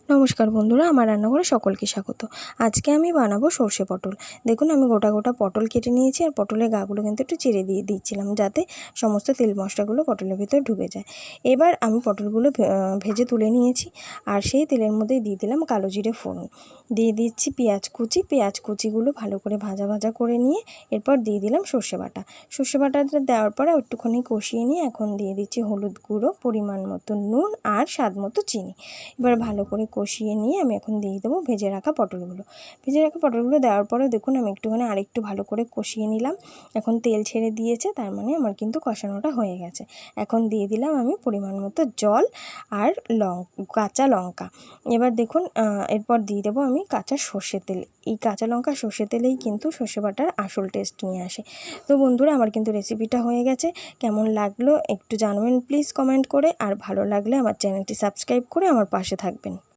নমস্কার বন্ধুরা, আমার রান্নাঘরে সকলকে স্বাগত। আজকে আমি বানাবো সর্ষে পটল। দেখুন আমি গোটা গোটা পটল কেটে নিয়েছি, আর পটলের গাগুলো কিন্তু একটু চিড়ে দিয়ে দিচ্ছিলাম, যাতে সমস্ত তেল মশলাগুলো পটলের ভিতরে ঢুকে যায়। এবার আমি পটলগুলো ভেজে তুলে নিয়েছি, আর সেই তেলের মধ্যেই দিয়ে দিলাম কালো জিরে ফোড়ন, দিয়ে দিচ্ছি পেঁয়াজ কুচিগুলো ভালো করে ভাজা ভাজা করে নিয়ে এরপর দিয়ে দিলাম সর্ষে বাটা। সর্ষে বাটাটা দেওয়ার পরে একটুখানি কষিয়ে নিয়ে এখন দিয়ে দিচ্ছি হলুদ গুঁড়ো, পরিমাণ মতো নুন আর স্বাদ মতো চিনি। এবার ভালো করে কষিয়ে নিয়ে আমি এখন দিয়ে দেবো ভেজে রাখা পটলগুলো দেওয়ার পরে দেখুন আমি একটুখানি আরেকটু ভালো করে কষিয়ে নিলাম। এখন তেল ছেড়ে দিয়েছে, তার মানে আমার কিন্তু কষানোটা হয়ে গেছে। এখন দিয়ে দিলাম আমি পরিমাণ মতো জল আর কাঁচা লঙ্কা। এবার দেখুন এরপর দিয়ে দেবো আমি কাঁচা সর্ষের তেল। এই কাঁচা লঙ্কা সর্ষের তেলেই কিন্তু সর্ষে বাটার আসল টেস্ট নিয়ে আসে। তো বন্ধুরা, আমার কিন্তু রেসিপিটা হয়ে গেছে। কেমন লাগলো একটু জানাবেন প্লিজ কমেন্ট করে, আর ভালো লাগলে আমার চ্যানেলটি সাবস্ক্রাইব করে আমার পাশে থাকবেন।